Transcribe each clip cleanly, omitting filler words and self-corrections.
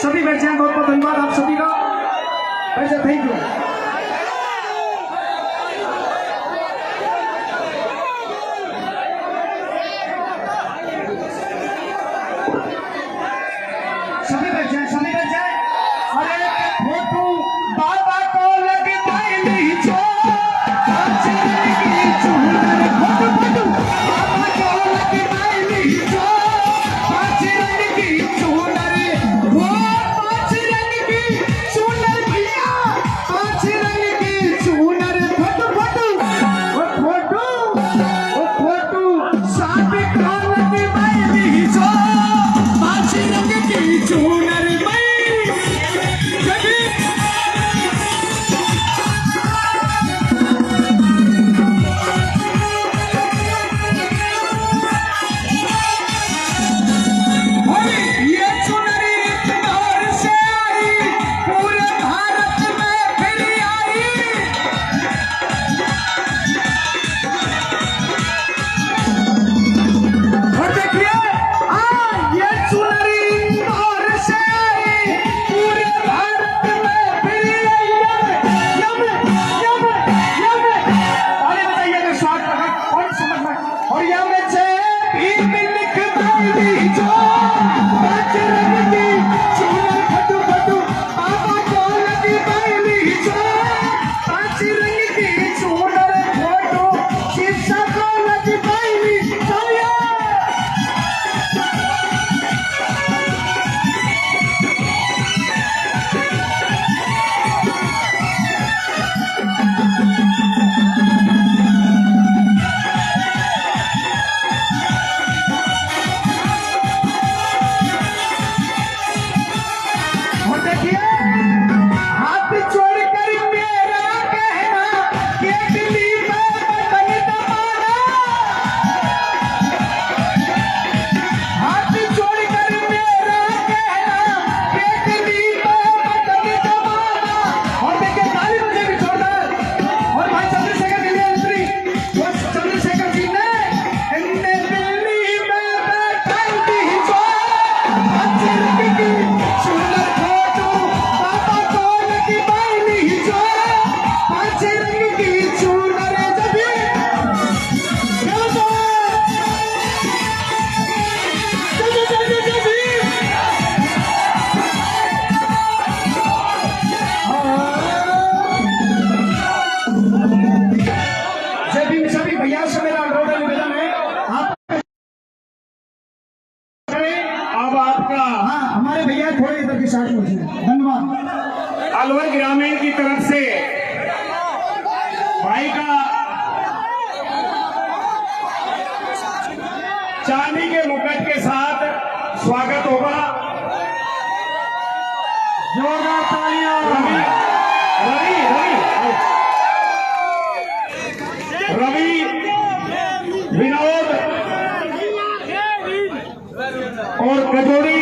सभी बैठ जाए, बहुत बहुत धन्यवाद आप सभी का। Thank you. सभी बैठ जाए, सभी बैठ जाए। अरे फोटो बाबा को लग पाएंगे जो धन्यवाद। अलवर ग्रामीण की तरफ से भाई का चांदी के मुकुट के साथ स्वागत होगा। जोरदार तालियां। रवि विनोद और कजोड़ी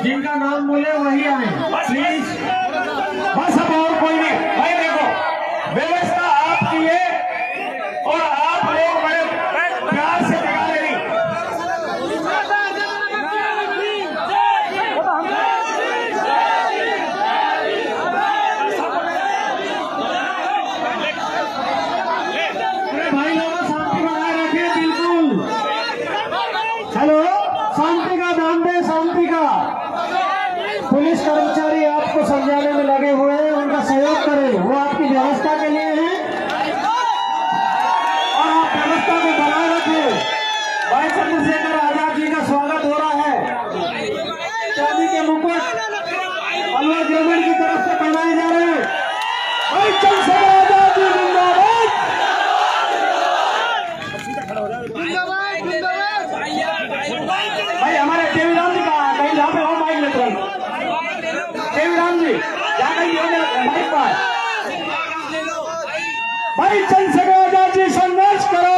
जिनका नाम बोले वही आए प्लीज। बस अब और कोई नहीं। भाई देखो, व्यवस्था आपकी है और आप लोग बड़े प्यार से जगा रहे नहीं। भाई लोगों शांति बनाए रखिए बिल्कुल। हेलो, शांति का ध्यान दें, शांति का। पुलिस कर्मचारी आपको समझाने में लगे हुए हैं, उनका सहयोग करें, वो आपकी व्यवस्था के लिए है और आप व्यवस्था को बनाए रखें। भाई चंद्रशेखर आजाद जी का स्वागत हो रहा है। चांदी के मुकुट अलवर ग्रामीण की तरफ से पहनाए जा रहे हैं। भाई चंद्रशेखर आजाद जी जिंदाबाद। भाई हमारे देवीराम जी का कहीं जहाँ पे हो माइक लेते हैं। देवीराम जी क्या कहीं माइक पर। भाई चंद्रशेखर आजाद जी संघर्ष करो,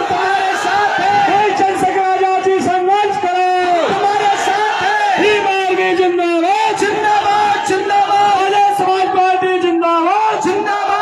तुम्हारे साथ है। भाई चंद्रशेखर आजाद जी संघर्ष करो, तुम्हारे साथ है। जिंदाबाद जिंदाबाद जिंदाबाद जिंदाबाद। समाज पार्टी जिंदाबाद जिंदाबाद।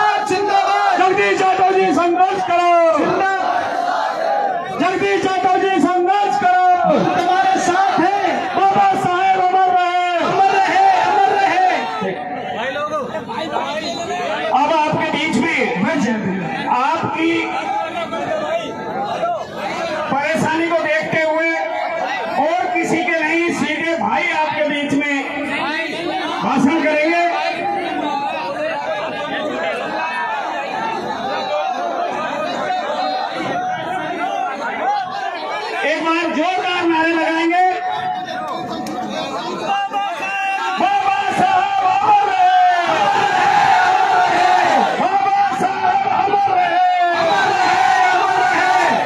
भाषण करेंगे। एक बार जोरदार नारे लगाएंगे। बाबा साहब अमर रहे, बाबा साहब अमर रहे।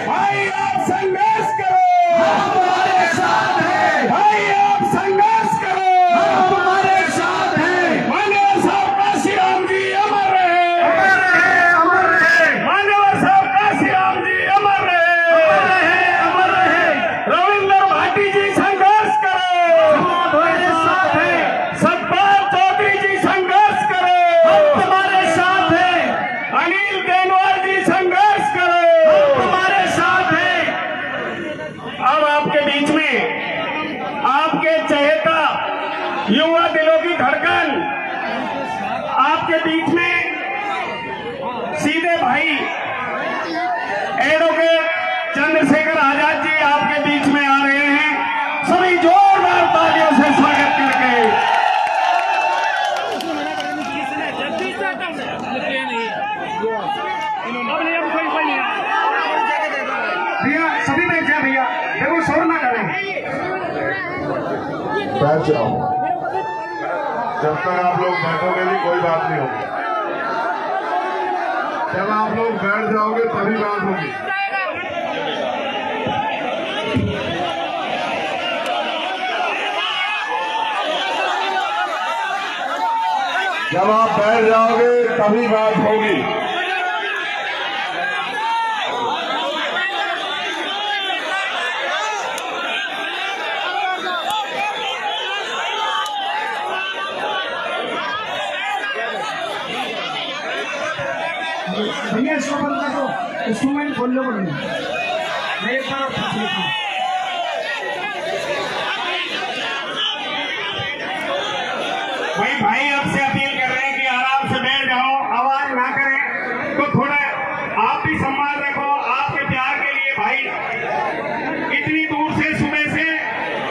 भाई आप संघर्ष करो, हमारे साथ हैं। भाई आप संघर्ष करो, हमारे साथ हैं। मान्यवर साहब काशीराम जी अमर रहे, अमर रहे। मान्यवर साहब काशीराम जी अमर रहे, अमर रहे। रविंद्र भाटी जी संघर्ष करो, हमारे साथ हैं। सतपाल चौधरी जी संघर्ष करो, हम तुम्हारे साथ हैं। अनिल देनवाल जी संघर्ष करो, हम तुम्हारे साथ हैं। अब आपके बीच में आपके चहेता युवा दिलों की धड़कन, आपके बीच में सीधे भाई एडवोकेट चंद्रशेखर आजाद जी आपके बीच में आ रहे हैं। सभी जोरदार तालियों से स्वागत करके भैया सभी बैठ जाए। भैया देखो शोर ना करें, बैठ जाओ। जब तक आप लोग बैठोगे नहीं कोई बात नहीं होगी। जब आप लोग बैठ जाओगे तभी बात होगी। जब आप बैठ जाओगे तभी बात होगी। भैया इसको बंद कर दो, इंस्ट्रूमेंट खोल लो। मैं एक बार वही भाई आपसे अपील कर रहे हैं कि आराम से बैठ जाओ, आवाज ना करें। तो थोड़ा आप भी सम्मान रखो आपके प्यार के लिए। भाई इतनी दूर से सुबह से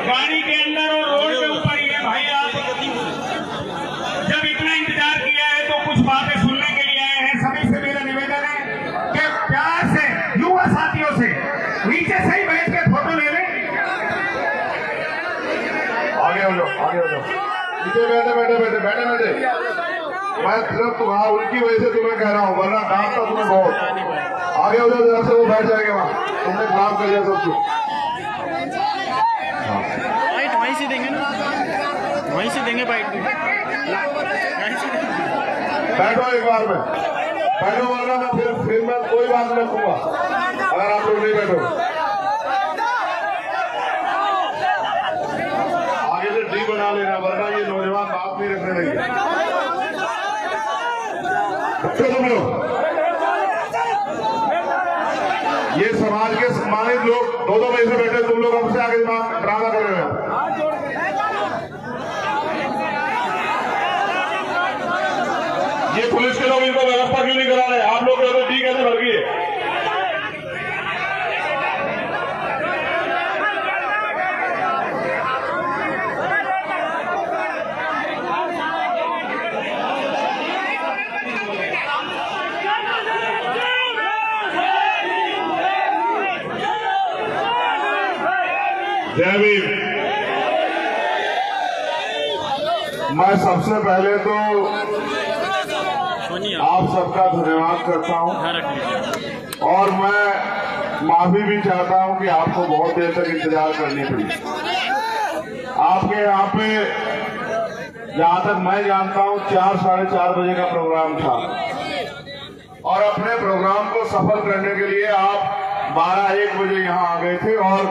गाड़ी के अंदर और रोड के ऊपर ये भाई आप जब इतना इंतजार किया है तो कुछ बातें सुनने के लिए आए हैं। सभी से मेरा निवेदन है कि प्यार से युवा साथियों से नीचे से ही बैठ के फोटो ले लें। आगे हो जाओ, आगे हो जाओ। नीचे बैठे बैठे बैठे बैठे बैठे। मैं सिर्फ तुम्हारा उनकी वजह से तुम्हें कह रहा हूँ, वरना डांटता तुम्हें बहुत। आगे हो जाओ जरा से, वो बैठ जाएंगे वहाँ। तुमने खिलाफ कर दिया सबको। वहीं से देंगे ना, वहीं से देंगे बाइट। बैठो एक बार में, बैठो वरना मैं फिर मैं कोई बात नहीं रखूंगा अगर आप लोग नहीं बैठो। आगे से डी बना लेना, वरना ये नौजवान बात नहीं रखने देंगे। तुम लोग ये समाज के सम्मानित लोग दो बजे से बैठे, तुम लोग हमसे आगे ड्रामा कर रहे हो। ये पुलिस के लोग इनको व्यवस्था क्यों नहीं करा रहे? आप लोग तो डी कैसे भर गई है? जय भीम। मैं सबसे पहले तो आप सबका धन्यवाद करता हूं और मैं माफी भी चाहता हूं कि आपको बहुत देर तक इंतजार करनी पड़ी। आपके यहाँ पे जहां तक मैं जानता हूं 4 साढ़े 4 बजे का प्रोग्राम था और अपने प्रोग्राम को सफल करने के लिए आप 12-1 बजे यहाँ आ गए थे और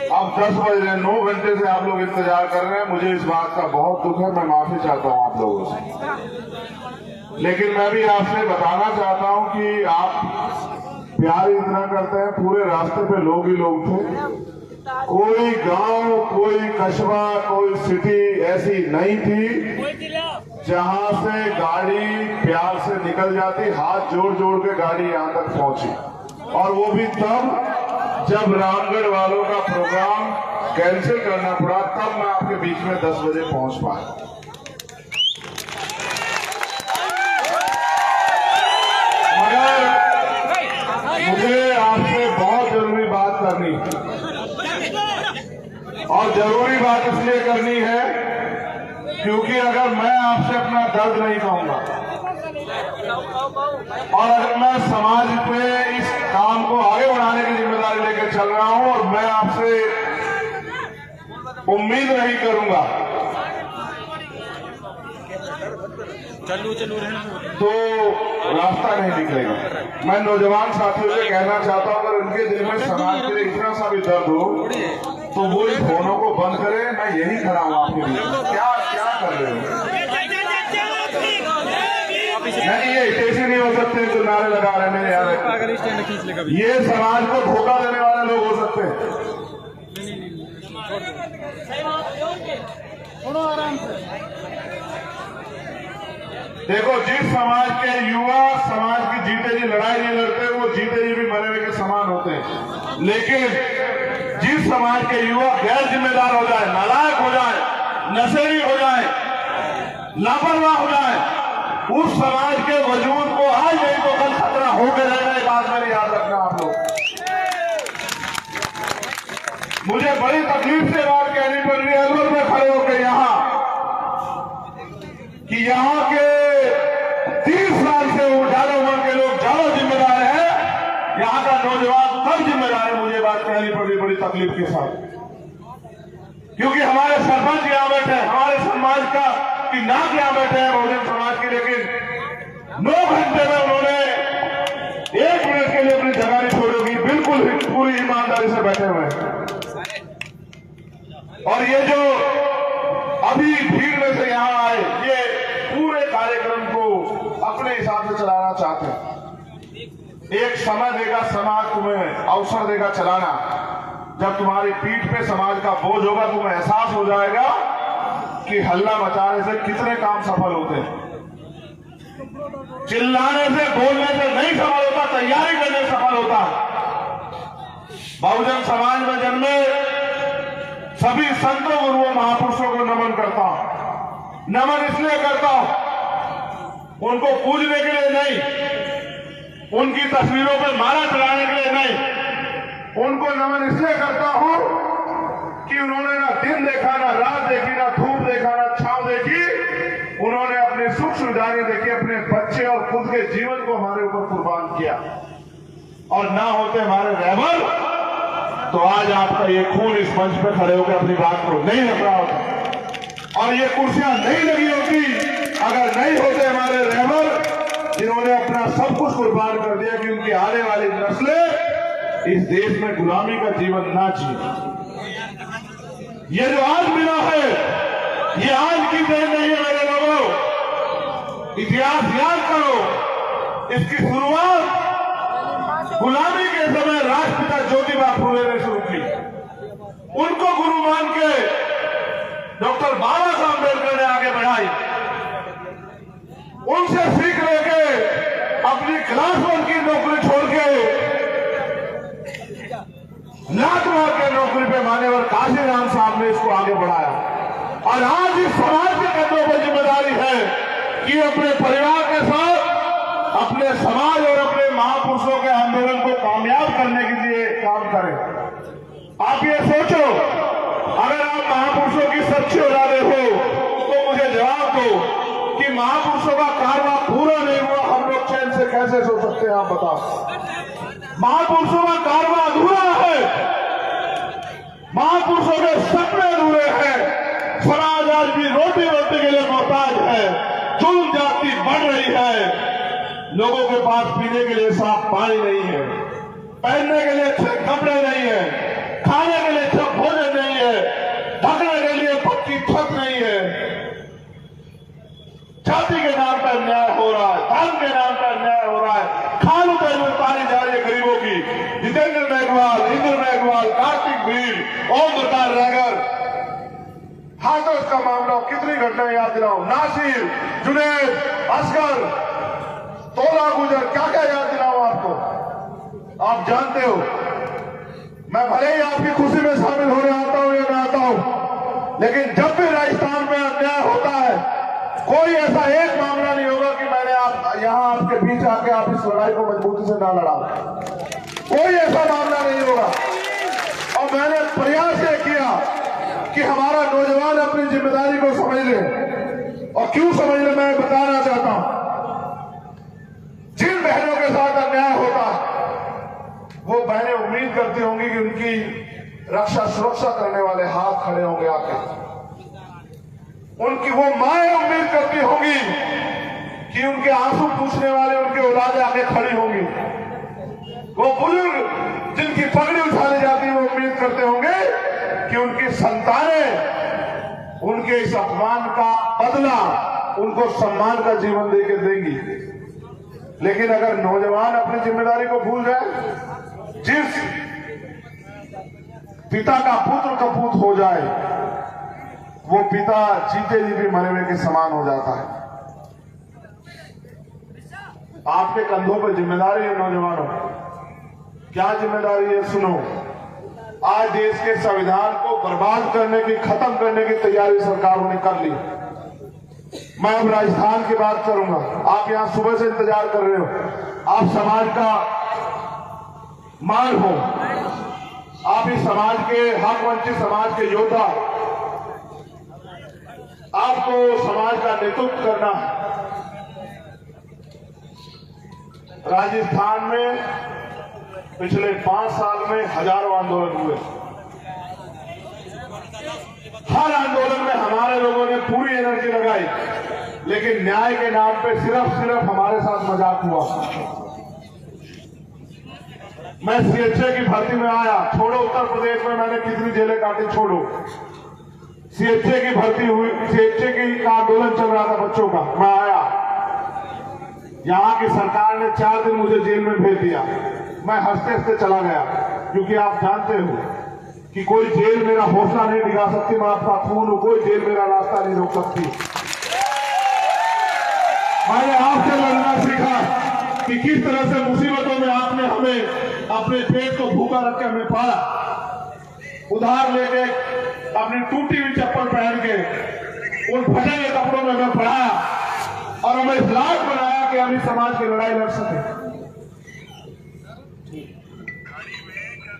अब 10 बज रहे, 9 घंटे से आप लोग इंतजार कर रहे हैं। मुझे इस बात का बहुत दुख है, मैं माफी चाहता हूं आप लोगों से। लेकिन मैं भी आपसे बताना चाहता हूं कि आप प्यार इतना करते हैं, पूरे रास्ते पे लोग ही लोग थे। कोई गांव, कोई कस्बा, कोई सिटी ऐसी नहीं थी जहां से गाड़ी प्यार से निकल जाती, हाथ जोड़ जोड़ के गाड़ी यहां तक पहुंची। और वो भी तब जब रामगढ़ वालों का प्रोग्राम कैंसिल करना पड़ा, तब मैं आपके बीच में 10 बजे पहुंच पाया। मगर मुझे आपसे बहुत जरूरी बात करनी है, और जरूरी बात इसलिए करनी है क्योंकि अगर मैं आपसे अपना दर्द नहीं कहूंगा और अगर मैं समाज पे इस काम को आगे बढ़ाने की जिम्मेदारी लेकर चल रहा हूं और मैं आपसे उम्मीद नहीं करूंगा तो रास्ता नहीं निकलेगा। मैं नौजवान साथियों से कहना चाहता हूं, अगर उनके दिल में समाज के लिए इतना सा भी दर्द हो तो वो इस फोनों को बंद करें। मैं यही खड़ा हूं आपके लिए। क्या क्या कर रहे हो? नहीं, ये ऐसे नहीं हो सकते जो नारे लगा रहे हैं मेरे यार। ये समाज को धोखा देने वाले लोग हो सकते हैं। देखो, जिस समाज के युवा समाज की जीते जी लड़ाई नहीं लड़ते, वो जीते जी भी मरे हुए के समान होते हैं। लेकिन जिस समाज के युवा गैर जिम्मेदार हो जाए, नालायक हो जाए, नशेड़ी हो जाए, लापरवाह हो जाए, उस समाज के वजूद को आज नहीं तो कल खतरा होकर रहेगा। ये बात मेरी याद रखना आप लोग। मुझे बड़ी तकलीफ से बात कहनी पड़ रही है अलवर में खड़े होकर कि यहाँ के 30 साल से ज्यादा उम्र के लोग ज्यादा जिम्मेदार हैं, यहाँ का नौजवान कम जिम्मेदार है। मुझे बात कहनी पड़ रही बड़ी तकलीफ के साथ, क्योंकि हमारे सरपंच यहाँ बैठे हैं, हमारे समाज का की नाक यहाँ बैठे हैं बहुजन समाज के, लेकिन 9 घंटे में उन्होंने 1 मिनट के लिए अपनी जगह नहीं छोड़ेगी। बिल्कुल पूरी ईमानदारी से बैठे हुए हैं। और ये जो अभी भीड़ में से यहाँ आए, ये पूरे कार्यक्रम को अपने हिसाब से चलाना चाहते हैं। एक समय देगा समाज, तुम्हें अवसर देगा चलाना। जब तुम्हारी पीठ पे समाज का बोझ होगा, तुम्हें एहसास हो जाएगा कि हल्ला मचाने से कितने काम सफल होते हैं। चिल्लाने से, बोलने से नहीं सफल होता, तैयारी करने से सफल होता है। बहुजन समाज में जन्मे सभी संतों गुरुओं महापुरुषों को नमन करता हूं। नमन इसलिए करता हूं, उनको पूजने के लिए नहीं, उनकी तस्वीरों पर माला चढ़ाने के लिए नहीं, उनको नमन इसलिए करता हूं कि उन्होंने ना दिन देखा, ना रात देखी, ना धूप देखा, ना छांव देखी। उन्होंने अपने सुख सुविधाएं देखी, अपने बच्चे और खुद के जीवन को हमारे ऊपर कुर्बान किया। और ना होते हमारे रहबर तो आज आपका ये खून इस मंच पे खड़े होकर अपनी बात को नहीं रख रहा होता, और ये कुर्सियां नहीं लगी होती अगर नहीं होते हमारे रहबर जिन्होंने अपना सब कुछ कुर्बान कर दिया कि उनकी आने वाली नस्लें इस देश में गुलामी का जीवन ना जिए। ये जो आज मिला है, ये आज की देन नहीं है मेरे लोगों। इतिहास याद करो, इसकी शुरुआत गुलामी के समय राष्ट्रपिता ज्योतिबा फुले ने शुरू की। उनको गुरु मान के डॉक्टर बाबा साहब अम्बेडकर ने आगे बढ़ाई। उनसे सीख लेके अपनी क्लास 1 की नौकरी छोड़ के लात मार के नौकरी पे मान्यवर काशीराम साहब ने इसको आगे बढ़ाया। और आज इस समाज के कंधों पर जिम्मेदारी है कि अपने परिवार के साथ अपने समाज और अपने महापुरुषों के आंदोलन को कामयाब करने के लिए काम करें। आप ये सोचो, अगर आप महापुरुषों की सच्ची औलादे हो तो मुझे जवाब दो कि महापुरुषों का कारवा पूरा नहीं हुआ, हम लोग चैन से कैसे सो सकते हैं? आप बताओ। महापुरुषों का कारवा अधूरा है, महापुरुषों के सपने अधूरे हैं। समाज आज भी रोटी रोटी के लिए मोहताज है, जुल्म जाति बढ़ रही है, लोगों के पास पीने के लिए साफ पानी नहीं है, पहनने के लिए अच्छे कपड़े नहीं है, खाने के लिए अच्छा भोजन नहीं है, ढकने के लिए पक्की छत नहीं है। जाति के नाम पर अन्याय हो रहा है, धर्म के नाम पर अन्याय हो रहा है, खाल उतारी जा रही है गरीबों की। जितेंद्र मेघवाल, इंद्र मेघवाल, कार्तिक भील, ओम प्रकाश रैगर, हाथों का मामला कितनी घटनाएं याद दिलाओ, नासिर, जुनैद, असगर, तोला गुजर, क्या क्या याद दिलाओ आपको? आप जानते हो, मैं भले ही आपकी खुशी में शामिल होने आता हूं या लेकिन जब भी राजस्थान में अन्याय होता है, कोई ऐसा एक मामला नहीं होगा कि मैंने यहां आपके बीच आके आप इस लड़ाई को मजबूती से ना लड़ा। कोई ऐसा मामला नहीं होगा। और मैंने प्रयास ये किया कि हमारा नौजवान अपनी जिम्मेदारी को समझ ले। और क्यों समझ ले, मैं बताना चाहता हूं। जिन बहनों के साथ अन्याय होता है, वो बहनें उम्मीद करती होंगी कि उनकी रक्षा सुरक्षा करने वाले हाथ खड़े होंगे आके। उनकी वो माएं उम्मीद करती होंगी कि उनके आंसू पूछने वाले उनके औलादे आके खड़ी होंगी। वो बुजुर्ग जिनकी पगड़ी उठाने जाती है, वो उम्मीद करते होंगे कि उनकी संतानें उनके इस अपमान का बदला उनको सम्मान का जीवन देके देंगी। लेकिन अगर नौजवान अपनी जिम्मेदारी को भूल जाए, जिस पिता का पुत्र कपूत हो जाए, वो पिता जीते जी भी मरे हुए के समान हो जाता है। आपके कंधों पर जिम्मेदारी है नौजवानों। क्या जिम्मेदारी है? सुनो, आज देश के संविधान को बर्बाद करने की, खत्म करने की तैयारी सरकारों ने कर ली। मैं अब राजस्थान की बात करूंगा। आप यहां सुबह से इंतजार कर रहे हो। आप समाज का मान हो, आप इस समाज के हक वंचित समाज के योद्धा, आपको समाज का नेतृत्व करना है। राजस्थान में पिछले 5 साल में हजारों आंदोलन हुए। हर आंदोलन में हमारे लोगों ने पूरी एनर्जी लगाई, लेकिन न्याय के नाम पे सिर्फ हमारे साथ मजाक हुआ। मैं सीएचए की भर्ती में आया, छोड़ो उत्तर प्रदेश में मैंने कितनी जेलें काटी, छोड़ो। सीएचए की भर्ती हुई, सीएचए का आंदोलन चल रहा था बच्चों का। मैं आया, यहां की सरकार ने 4 दिन मुझे जेल में भेज दिया। मैं हंसते हंसते चला गया, क्योंकि आप जानते हो कि कोई जेल मेरा हौसला नहीं दिखा सकती। मैं आपका खून हूं, कोई जेल मेरा रास्ता नहीं रोक सकती। मैंने आपसे लड़ना सीखा कि किस तरह से मुसीबतों में आपने हमें अपने पेट को भूखा रख के हमें पाला। उधार लेके, अपनी टूटी हुई चप्पल पहन के, उन फटे हुए कपड़ों में हमें पढ़ाया और हमें इस लायक बनाया कि हम इस समाज की लड़ाई लड़ सके।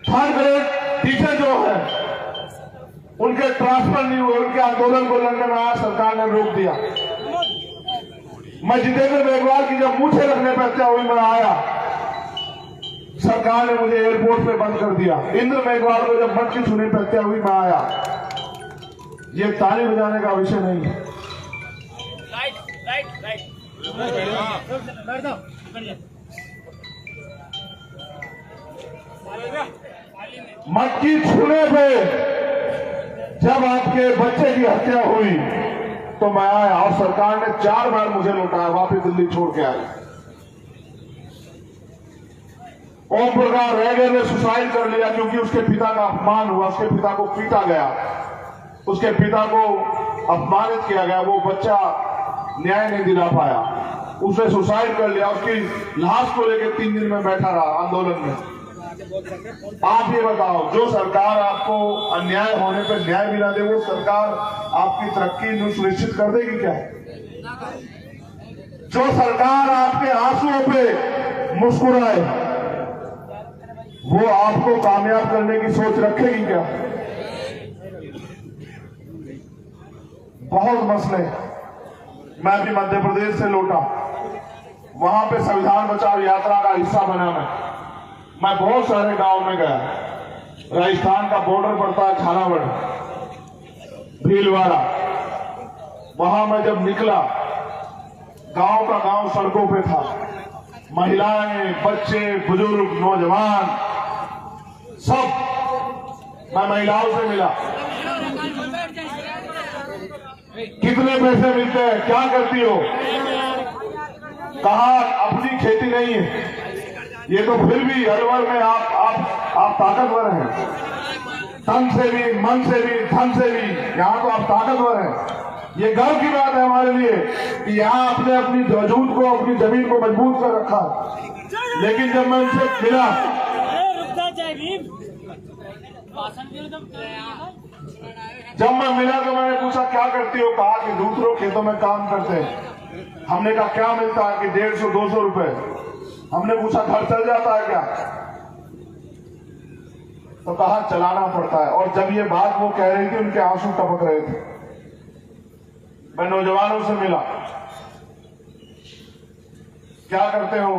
थर्ड ग्रेड टीचर जो है, उनके ट्रांसफर नहीं हुए, उनके आंदोलन को लड़ने में आया, सरकार ने रोक दिया। मैं जितेंद्र मेघवाल की जब मूछे रखने पर हत्या हुई, मैं आया, सरकार ने मुझे एयरपोर्ट पे बंद कर दिया। इंद्र मेघवाल को जब बंद की छूने पर हत्या हुई, मैं आया। ये ताली बजाने का विषय नहीं है। मटकी छूने पे जब आपके बच्चे की हत्या हुई तो मैं आया, और सरकार ने 4 बार मुझे लौटाया, वापिस दिल्ली छोड़ के आई। ओम प्रकाश रेगे ने सुसाइड कर लिया क्योंकि उसके पिता का अपमान हुआ, उसके पिता को पीटा गया, उसके पिता को अपमानित किया गया, वो बच्चा न्याय नहीं दिला पाया, उसने सुसाइड कर लिया। उसकी लाश को लेकर 3 दिन में बैठा रहा आंदोलन में। आप ये बताओ, जो सरकार आपको अन्याय होने पर न्याय भी ना दे, वो सरकार आपकी तरक्की सुनिश्चित कर देगी क्या? जो सरकार आपके आंसुओं पे मुस्कुराए, वो आपको कामयाब करने की सोच रखेगी क्या? बहुत मसले। मैं अभी मध्य प्रदेश से लौटा, वहां पे संविधान बचाओ यात्रा का हिस्सा बना मैं बहुत सारे गांव में गया। राजस्थान का बॉर्डर पड़ता है झालावाड़, भीलवाड़ा। वहां मैं जब निकला, गांव का गांव सड़कों पे था, महिलाएं, बच्चे, बुजुर्ग, नौजवान, सब। मैं महिलाओं से मिला, कितने पैसे मिलते हैं, क्या करती हो? कहा अपनी खेती नहीं है। ये तो फिर भी अलवर में आप ताकतवर हैं, तन से भी, मन से भी, धन से भी, यहाँ तो आप ताकतवर हैं। ये गर्व की बात है हमारे लिए कि यहाँ आपने अपनी वजूद को, अपनी जमीन को मजबूत कर रखा। लेकिन जब मैं उनसे मिला, जब मैं मिला तो मैंने पूछा क्या करती हो, कहा कि दूसरों खेतों में काम करते हैं। हमने कहा क्या मिलता है, कि 150-200 रुपए। हमने पूछा घर चल जाता है क्या, तो कहा चलाना पड़ता है। और जब ये बात वो कह रही थी उनके आंसू टपक रहे थे। मैं नौजवानों से मिला, क्या करते हो,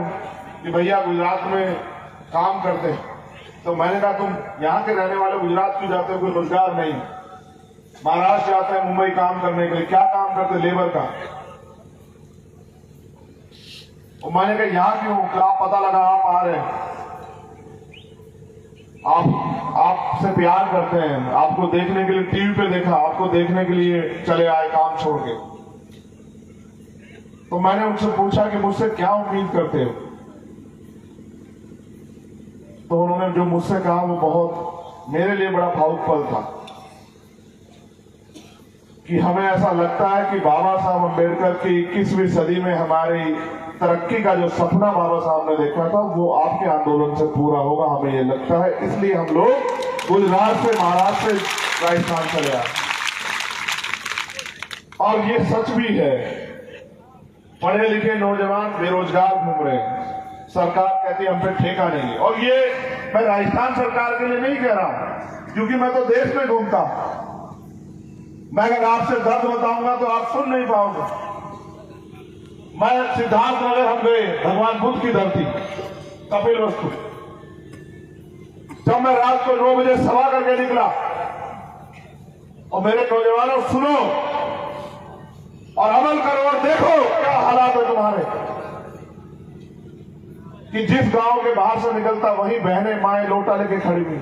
कि भैया गुजरात में काम करते हैं। तो मैंने कहा तुम यहाँ के रहने वाले गुजरात क्यों जाते हो, कोई रोजगार नहीं। महाराष्ट्र जाते हैं मुंबई काम करने के लिए, क्या काम करते, लेबर का। और मैंने कहा यहाँ क्यों, क्या पता लगा आप आ रहे हैं, आपसे प्यार करते हैं, आपको देखने के लिए टीवी पे देखा, आपको देखने के लिए चले आए काम छोड़ के। तो मैंने उनसे पूछा कि मुझसे क्या उम्मीद करते हो। तो उन्होंने जो मुझसे कहा वो बहुत मेरे लिए बड़ा भावुक पल था, कि हमें ऐसा लगता है कि बाबा साहब अम्बेडकर की 21वीं सदी में हमारी तरक्की का जो सपना बाबा साहब ने देखा था वो आपके आंदोलन से पूरा होगा, हमें ये लगता है। इसलिए हम लोग गुजरात से, महाराष्ट्र से राजस्थान चले आए। और ये सच भी है, पढ़े लिखे नौजवान बेरोजगार घूम रहे हैं, सरकार कहती है हम पे ठेका नहीं है। और ये मैं राजस्थान सरकार के लिए नहीं कह रहा, क्योंकि मैं तो देश में घूमता। मैं अगर आपसे दर्द बताऊंगा तो आप सुन नहीं पाओगे। मैं सिद्धार्थनगर हम गए, भगवान बुद्ध की धरती, कपिल वस्तु। जब मैं रात को 9 बजे सभा करके निकला, और मेरे नौजवानों सुनो और अमल करो और देखो क्या हालात है तुम्हारे, कि जिस गांव के बाहर से निकलता वहीं बहनें माएं लोटा लेके खड़ी हुई।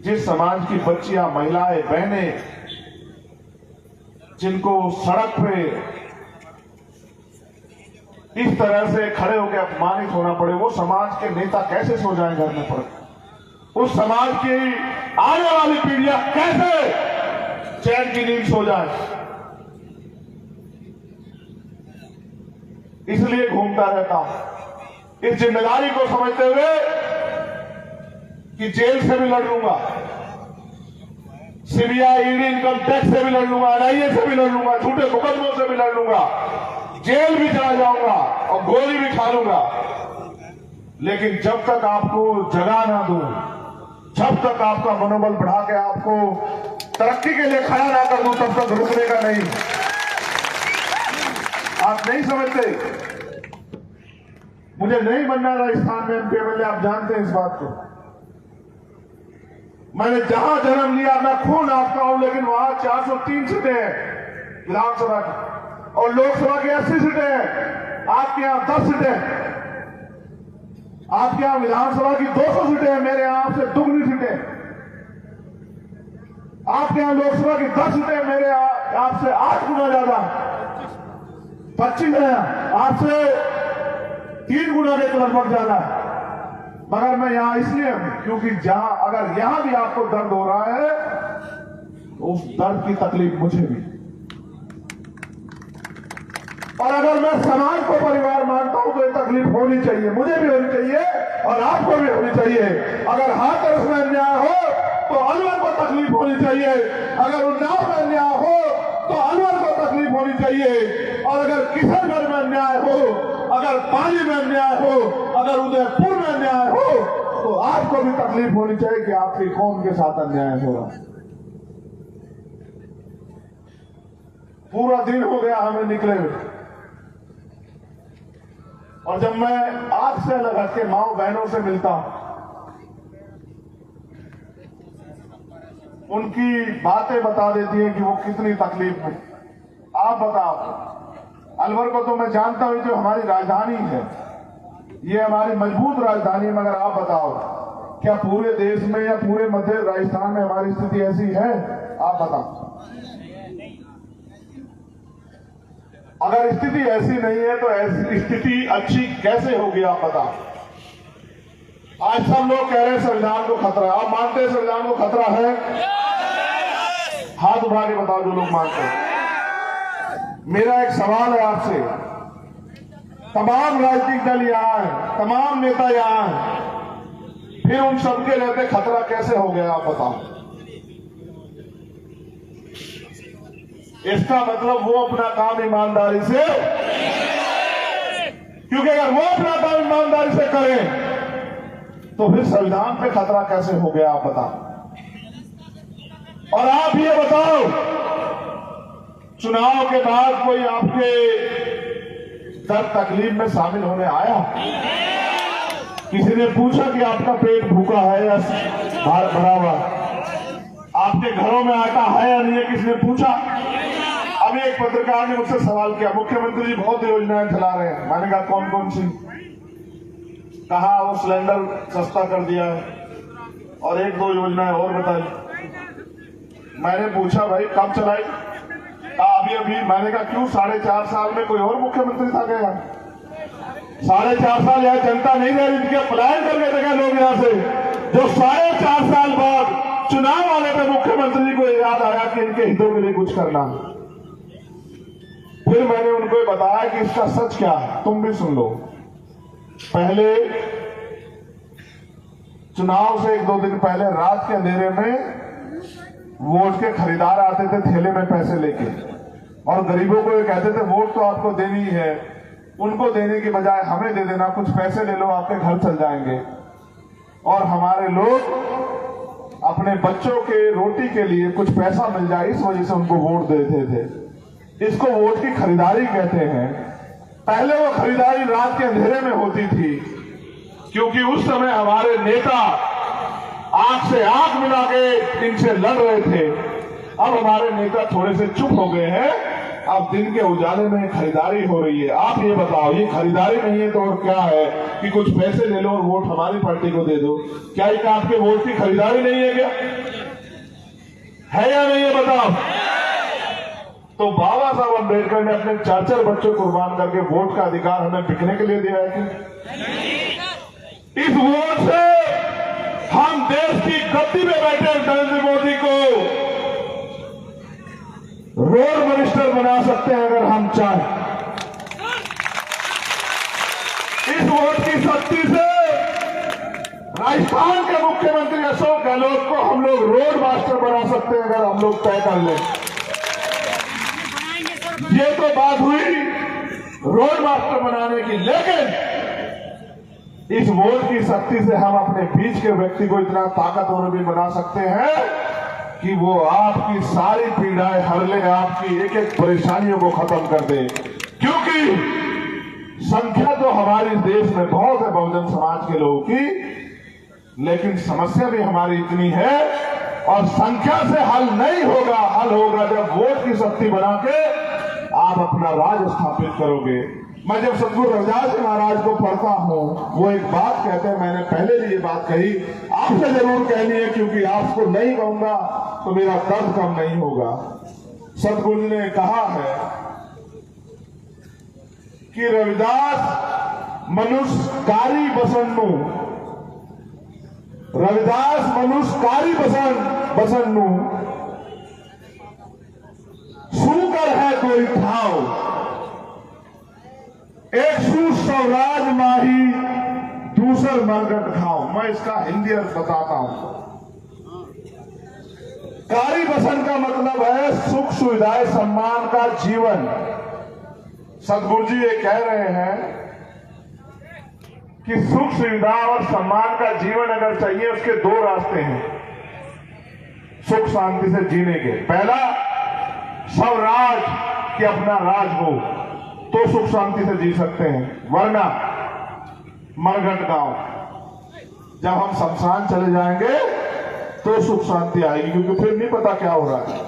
जिस समाज की बच्चियां, महिलाएं, बहनें, जिनको सड़क पे इस तरह से खड़े होकर अपमानित होना पड़े, वो समाज के नेता कैसे सो जाएं घर में पड़े? उस समाज की आने वाली पीढ़ियां कैसे चैन की नींद सो जाए? इसलिए घूमता रहता हूं, इस जिम्मेदारी को समझते हुए कि जेल से भी लड़ लूंगा, सीबीआई, ईडी, इनकम टैक्स से भी लड़ लूंगा, एनआईए से भी लड़ लूंगा, झूठे मुकदमों से भी लड़ लूंगा, जेल भी चला जाऊंगा और गोली भी खा लूंगा। लेकिन जब तक आपको जगा ना दूं, जब तक आपका मनोबल बढ़ा के आपको तरक्की के लिए खड़ा ना कर दूं, तब तक रुकने का नहीं। आप नहीं समझते, मुझे नहीं बनना राजस्थान में एमपी एमएलए, आप जानते हैं इस बात को। मैंने जहां जन्म लिया, मैं खून आपका हूं, लेकिन वहां 403 सीटें हैं विधानसभा की, और लोकसभा की 80 सीटें हैं। आपके यहां 10 सीटें हैं। आपके यहां विधानसभा की 200 सीटें हैं, मेरे यहां आपसे दुगनी सीटें। आपके यहां लोकसभा की 10 सीटें, मेरे यहां आपसे 8 गुना ज्यादा, 25 है, आपसे 3 गुना के लगभग ज्यादा। मगर मैं यहां इसलिए हूं क्योंकि जहां, अगर यहां भी आपको दर्द हो रहा है, तो उस दर्द की तकलीफ मुझे भी। और अगर मैं समाज को परिवार मानता हूं तो ये तकलीफ होनी चाहिए, मुझे भी होनी चाहिए और आपको भी होनी चाहिए। अगर हर तरफ में अन्याय हो तो अलवर को तकलीफ होनी चाहिए, अगर उन्नाव में अन्याय हो तो अलवर को तकलीफ होनी चाहिए, और अगर किशनगढ़ में अन्याय हो, अगर पाली में अन्याय हो, अगर उदयपुर में अन्याय हो, तो आपको भी तकलीफ होनी चाहिए कि आपकी कौम के साथ अन्याय हो रहा। पूरा दिन हो गया हमें निकले हुए, और जब मैं आज से अलग हट के माओ बहनों से मिलता हूं, उनकी बातें बता देती है कि वो कितनी तकलीफ में। आप बताओ, अलवर को तो मैं जानता हूं जो हमारी राजधानी है, ये हमारी मजबूत राजधानी है, मगर आप बताओ क्या पूरे देश में या पूरे मध्य राजस्थान में हमारी स्थिति ऐसी है? आप बताओ। अगर स्थिति ऐसी नहीं है तो ऐसी स्थिति अच्छी कैसे होगी? आप बताओ। आज सब लोग कह रहे हैं संविधान को खतरा है। आप मानते हैं संविधान को खतरा है? हाथ उठा के बताओ जो लोग मानते हैं। मेरा एक सवाल है आपसे, तमाम राजनीतिक दल यहां हैं, तमाम नेता यहां हैं, फिर उन सबके रहते खतरा कैसे हो गया? आप बताओ। इसका मतलब वो अपना काम ईमानदारी से, क्योंकि अगर वो अपना काम ईमानदारी से करें तो फिर संविधान पे खतरा कैसे हो गया आप बताओ। और आप ये बताओ, चुनाव के बाद कोई आपके दर्द तकलीफ में शामिल होने आया? किसी ने पूछा कि आपका पेट भूखा है या भरा हुआ? आपके घरों में आटा है या नहीं है, किसी ने पूछा? अभी एक पत्रकार ने मुझसे सवाल किया, मुख्यमंत्री जी बहुत योजनाएं चला रहे हैं। मैंने कहा कौन कौन सी? कहा वो सिलेंडर सस्ता कर दिया है और एक दो योजनाएं और बताई। मैंने पूछा भाई कब चलाई? अभी अभी। मैंने कहा क्यों? 4.5 साल में कोई और मुख्यमंत्री था क्या? 4.5 साल यहाँ जनता नहीं रह रही थी? पलायन करके देखे लोग यहाँ से, जो 4.5 साल बाद चुनाव आने पर मुख्यमंत्री को याद आया कि इनके हितों के लिए कुछ करना। फिर मैंने उनको बताया कि इसका सच क्या है, तुम भी सुन लो। पहले चुनाव से 1-2 दिन पहले रात के अंधेरे में वोट के खरीदार आते थे थैले में पैसे लेके, और गरीबों को ये कहते थे वोट तो आपको देनी है, उनको देने की बजाय हमें दे देना, कुछ पैसे ले लो आपके घर चल जाएंगे। और हमारे लोग अपने बच्चों के रोटी के लिए कुछ पैसा मिल जाए इस वजह से उनको वोट देते थे। इसको वोट की खरीदारी कहते हैं। पहले वो खरीदारी रात के अंधेरे में होती थी, क्योंकि उस समय हमारे नेता आंख से आंख मिला के इनसे लड़ रहे थे। अब हमारे नेता थोड़े से चुप हो गए हैं, अब दिन के उजाले में खरीदारी हो रही है। आप ये बताओ, ये खरीदारी नहीं है तो और क्या है कि कुछ पैसे ले लो और वोट हमारी पार्टी को दे दो? क्या ये आपके वोट की खरीदारी नहीं है? क्या है या नहीं है बताओ? तो बाबा साहब अम्बेडकर ने अपने 4 बच्चों कुर्बान करके वोट का अधिकार हमें बिकने के लिए दिया है कि? इस वोट से हम देश की गद्दी में बैठे नरेंद्र मोदी को रोड मिनिस्टर बना सकते हैं अगर हम चाहें। इस वोट की शक्ति से राजस्थान के मुख्यमंत्री अशोक गहलोत को हम लोग रोड मास्टर बना सकते हैं अगर हम लोग तय कर लें। ये तो बात हुई रोड मास्टर बनाने की, लेकिन इस वोट की शक्ति से हम अपने बीच के व्यक्ति को इतना ताकतवर भी बना सकते हैं कि वो आपकी सारी पीड़ाएं हर ले, आपकी एक एक परेशानियों को खत्म कर दे। क्योंकि संख्या तो हमारे देश में बहुत है बहुजन समाज के लोगों की, लेकिन समस्या भी हमारी इतनी है और संख्या से हल नहीं होगा। हल होगा जब वोट की शक्ति बना के आप अपना राज स्थापित करोगे। मैं जब सतगुरु रविदास जी महाराज को पढ़ता हूँ, वो एक बात कहते हैं, मैंने पहले भी ये बात कही, आपसे जरूर कहनी है क्योंकि आपको नहीं कहूंगा तो मेरा दर्द कम नहीं होगा। सतगुरु जी ने कहा है कि रविदास मनुष्य कारी बसन्नु, रविदास मनुष्य कारी बसन्नु सूकर है कोई ठाव, एक सू स्वराज माही दूसर मरगट खाओ। मैं इसका हिंदी अर्थ बताता हूं। कारी बसन का मतलब है सुख सुविधाएं सम्मान का जीवन। सतगुरु जी ये कह रहे हैं कि सुख सुविधा और सम्मान का जीवन अगर चाहिए उसके 2 रास्ते हैं सुख शांति से जीने के। पहला, स्वराज कि अपना राज हो तो सुख शांति से जी सकते हैं, वरना मरघट गांव, जब हम शमशान चले जाएंगे तो सुख शांति आएगी, क्योंकि फिर नहीं पता क्या हो रहा है।